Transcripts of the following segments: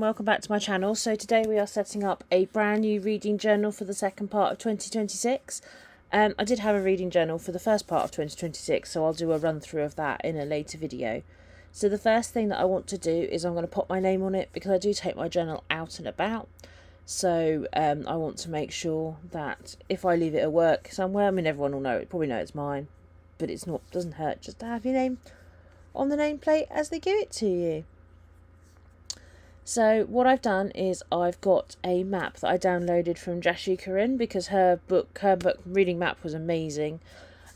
welcome back to my channel. So today we are setting up a brand new reading journal for the second part of 2026. I did have a reading journal for the first part of 2026, so I'll do a run through of that in a later video. So the first thing that I want to do is I'm going to pop my name on it because I do take my journal out and about. So I want to make sure that if I leave it at work somewhere, I mean everyone will know it, probably know it's mine, but it's not, doesn't hurt just to have your name on the nameplate as they give it to you. So what I've done is I've got a map that I downloaded from Jashi Corinne because her book reading map was amazing.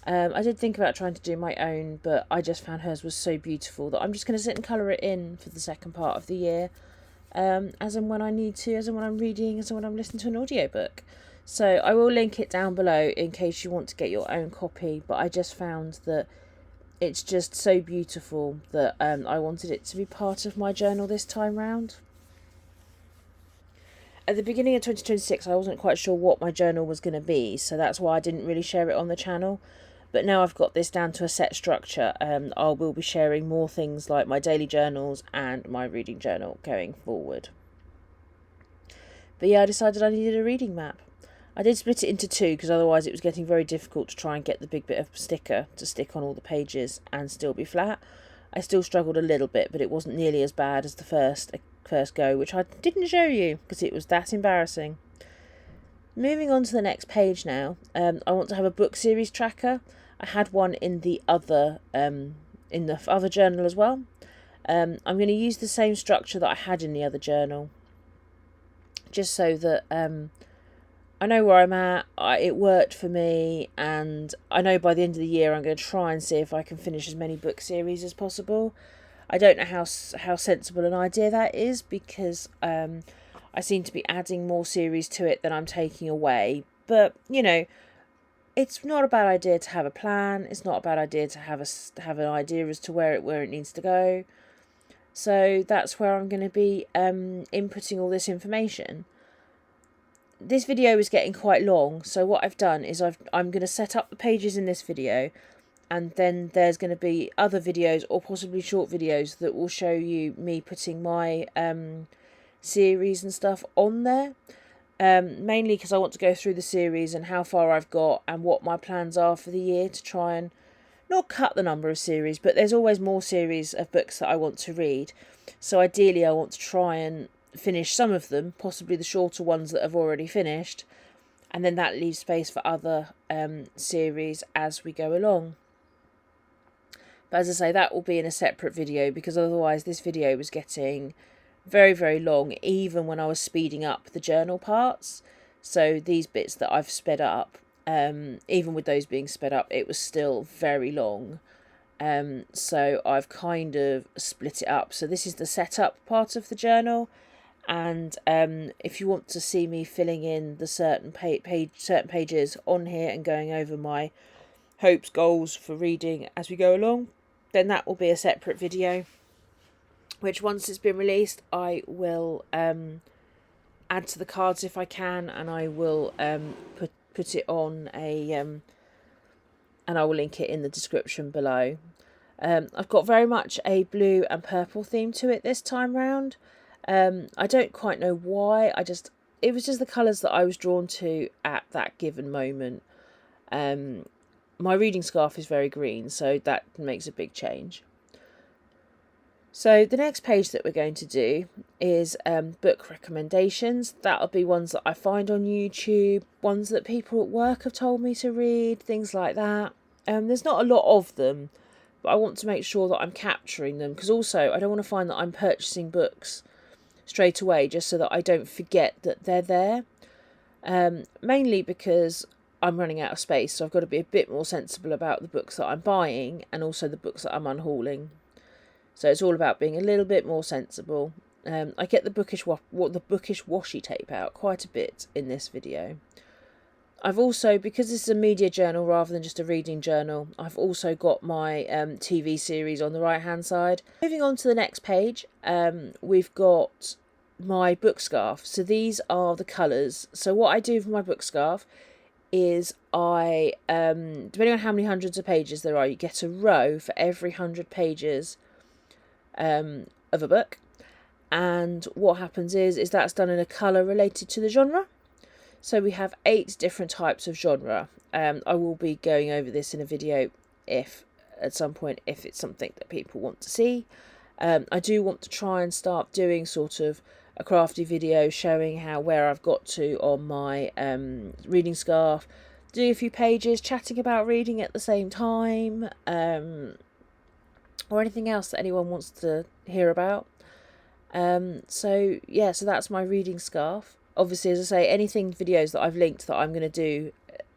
I did think about trying to do my own, but I just found hers was so beautiful that I'm just going to sit and colour it in for the second part of the year, as and when I need to, as and when I'm reading, as and when I'm listening to an audiobook. So I will link it down below in case you want to get your own copy, but I just found that it's just so beautiful that I wanted it to be part of my journal this time round. At the beginning of 2026, I wasn't quite sure what my journal was going to be, so that's why I didn't really share it on the channel. But now I've got this down to a set structure, I will be sharing more things like my daily journals and my reading journal going forward. But yeah, I decided I needed a reading map. I did split it into two because otherwise it was getting very difficult to try and get the big bit of sticker to stick on all the pages and still be flat. I still struggled a little bit, but it wasn't nearly as bad as the first go, which I didn't show you because it was that embarrassing. Moving on to the next page now, I want to have a book series tracker. I had one in the other journal as well. I'm going to use the same structure that I had in the other journal, just so that I know where I'm at, it worked for me, and I know by the end of the year I'm going to try and see if I can finish as many book series as possible. I don't know how sensible an idea that is because I seem to be adding more series to it than I'm taking away. But, you know, it's not a bad idea to have a plan. It's not a bad idea to have an idea as to where it needs to go. So that's where I'm going to be inputting all this information. This video is getting quite long, so what I've done is I'm going to set up the pages in this video, and then there's going to be other videos or possibly short videos that will show you me putting my series and stuff on there, mainly because I want to go through the series and how far I've got and what my plans are for the year to try and not cut the number of series, but there's always more series of books that I want to read, so ideally I want to try and finish some of them, possibly the shorter ones that I've already finished, and then that leaves space for other series as we go along. But as I say, that will be in a separate video because otherwise this video was getting very, very long, even when I was speeding up the journal parts. So these bits that I've sped up, even with those being sped up, it was still very long. So I've kind of split it up. So this is the setup part of the journal. And if you want to see me filling in the certain pages on here and going over my hopes, goals for reading as we go along, then that will be a separate video, which once it's been released I will add to the cards if I can, and I will put it on a and I will link it in the description below. I've got very much a blue and purple theme to it this time round. I don't quite know why, it was just the colours that I was drawn to at that given moment. My reading scarf is very green, so that makes a big change. So the next page that we're going to do is book recommendations. That'll be ones that I find on YouTube, ones that people at work have told me to read, things like that. There's not a lot of them, but I want to make sure that I'm capturing them, because also I don't want to find that I'm purchasing books straight away just so that I don't forget that they're there. Mainly because I'm running out of space, so I've got to be a bit more sensible about the books that I'm buying and also the books that I'm unhauling. So it's all about being a little bit more sensible. I get the bookish washi tape out quite a bit in this video. I've also, because this is a media journal rather than just a reading journal, I've also got my TV series on the right hand side. Moving on to the next page, we've got my book scarf. So these are the colours. So what I do for my book scarf is I, depending on how many hundreds of pages there are, you get a row for every 100 pages of a book. And what happens is that's done in a colour related to the genre. So we have 8 different types of genre. I will be going over this in a video at some point if it's something that people want to see. I do want to try and start doing sort of a crafty video showing where I've got to on my reading scarf, doing a few pages, chatting about reading at the same time, or anything else that anyone wants to hear about. So that's my reading scarf. Obviously, as I say, anything videos that I've linked that I'm going to do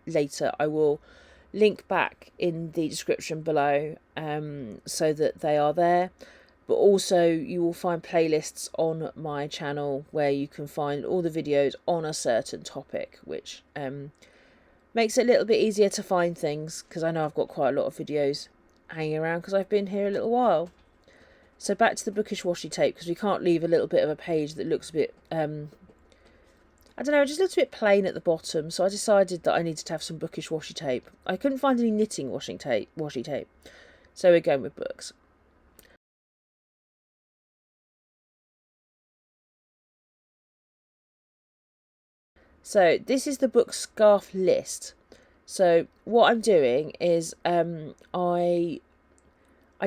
later, I will link back in the description below, so that they are there. But also you will find playlists on my channel where you can find all the videos on a certain topic, which makes it a little bit easier to find things, because I know I've got quite a lot of videos hanging around because I've been here a little while. So back to the bookish washi tape, because we can't leave a little bit of a page that looks a bit, I don't know, it just looks a bit plain at the bottom. So I decided that I needed to have some bookish washi tape. I couldn't find any knitting washi tape. So we're going with books. So this is the book scarf list. So what I'm doing is I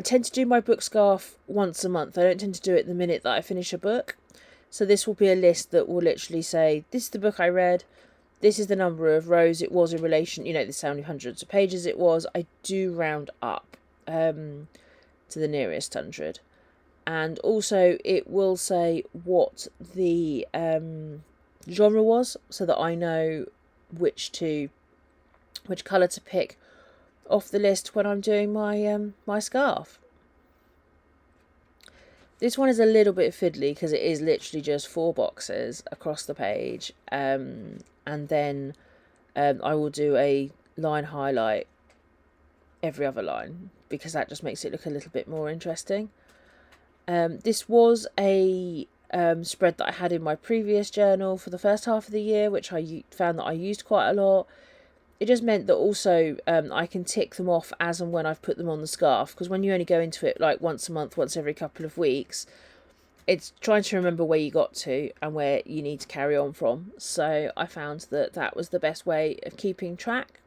tend to do my book scarf once a month. I don't tend to do it the minute that I finish a book. So this will be a list that will literally say, this is the book I read, this is the number of rows it was in relation, this is how many hundreds of pages it was. I do round up to the nearest 100. And also it will say what the genre was, so that I know which colour to pick off the list when I'm doing my scarf. This one is a little bit fiddly because it is literally just 4 boxes across the page, and then I will do a line highlight every other line, because that just makes it look a little bit more interesting. This was a spread that I had in my previous journal for the first half of the year, which I found that I used quite a lot. It just meant that also I can tick them off as and when I've put them on the scarf, because when you only go into it like once a month, once every couple of weeks, it's trying to remember where you got to and where you need to carry on from. So I found that that was the best way of keeping track.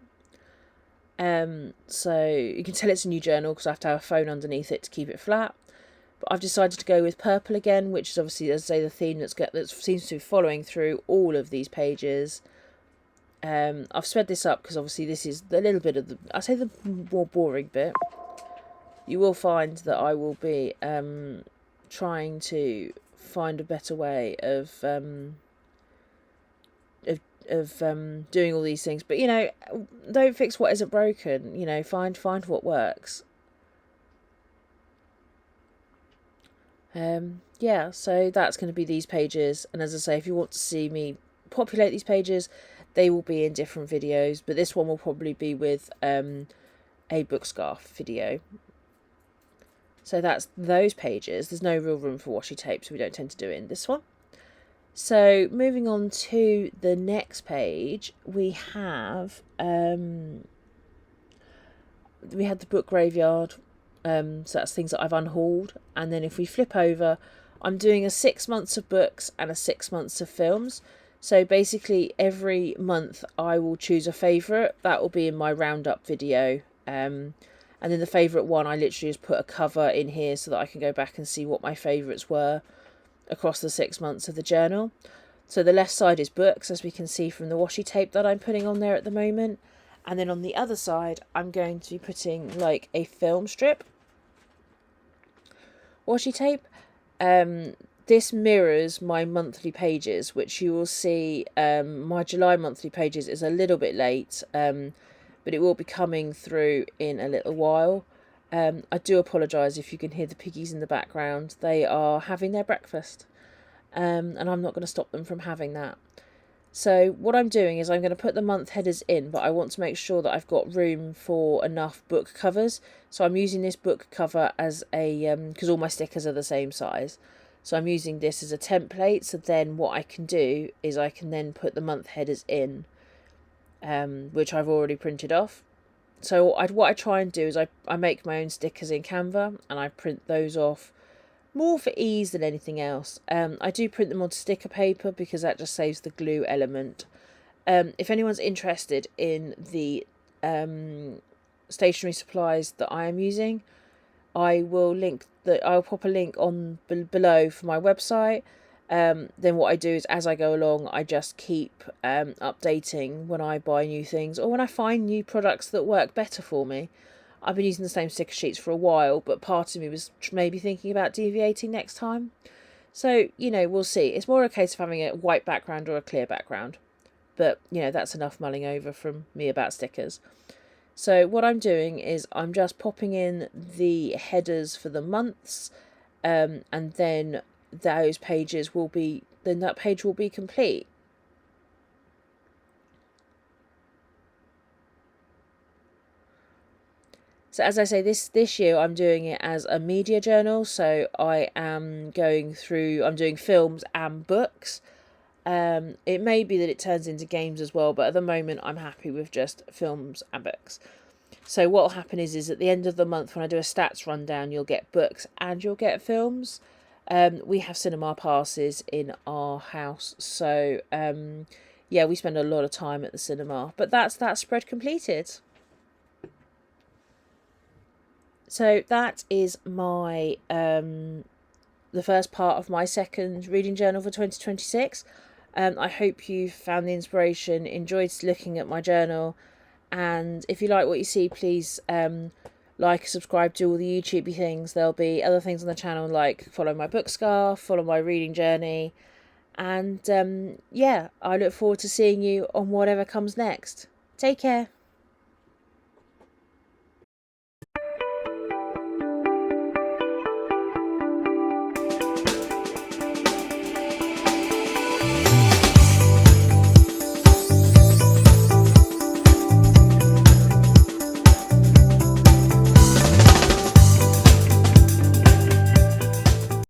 So you can tell it's a new journal because I have to have a phone underneath it to keep it flat. But I've decided to go with purple again, which is obviously, as I say, the theme that seems to be following through all of these pages. I've sped this up because obviously this is a little bit of the more boring bit. You will find that I will be trying to find a better way of doing all these things. But don't fix what isn't broken. Find what works. So that's going to be these pages, and as I say, if you want to see me populate these pages, they will be in different videos, but this one will probably be with a book scarf video. So that's those pages. There's no real room for washi tape, so we don't tend to do it in this one. So moving on to the next page, we have the book graveyard. So that's things that I've unhauled. And then if we flip over, I'm doing a 6 months of books and a 6 months of films. So basically every month I will choose a favourite. That will be in my roundup video. And then the favourite one, I literally just put a cover in here so that I can go back and see what my favourites were across the 6 months of the journal. So the left side is books, as we can see from the washi tape that I'm putting on there at the moment. And then on the other side, I'm going to be putting like a film strip washi tape. This mirrors my monthly pages, which you will see. My July monthly pages is a little bit late, but it will be coming through in a little while. I do apologise if you can hear the piggies in the background. They are having their breakfast, and I'm not going to stop them from having that. So what I'm doing is I'm going to put the month headers in, but I want to make sure that I've got room for enough book covers. So I'm using this book cover as a, because all my stickers are the same size. So I'm using this as a template. So then what I can do is I can then put the month headers in, which I've already printed off. So what I try and do is I make my own stickers in Canva, and I print those off more for ease than anything else. I do print them on sticker paper because that just saves the glue element. If anyone's interested in the stationery supplies that I am using, I'll pop a link on below for my website. Then what I do is, as I go along, I just keep updating when I buy new things or when I find new products that work better for me. I've been using the same sticker sheets for a while, but part of me was maybe thinking about deviating next time. So, we'll see. It's more a case of having a white background or a clear background. But, that's enough mulling over from me about stickers. So what I'm doing is I'm just popping in the headers for the months, and then that page will be complete. So as I say, this year I'm doing it as a media journal. So I'm doing films and books. It may be that it turns into games as well, but at the moment I'm happy with just films and books. So what will happen is at the end of the month, when I do a stats rundown, you'll get books and you'll get films. We have cinema passes in our house, so we spend a lot of time at the cinema. But that's that spread completed. So that is my the first part of my second reading journal for 2026. I hope you found the inspiration, enjoyed looking at my journal, and if you like what you see, please like, subscribe, do all the YouTubey things. There'll be other things on the channel like follow my book scarf, follow my reading journey, and I look forward to seeing you on whatever comes next. Take care.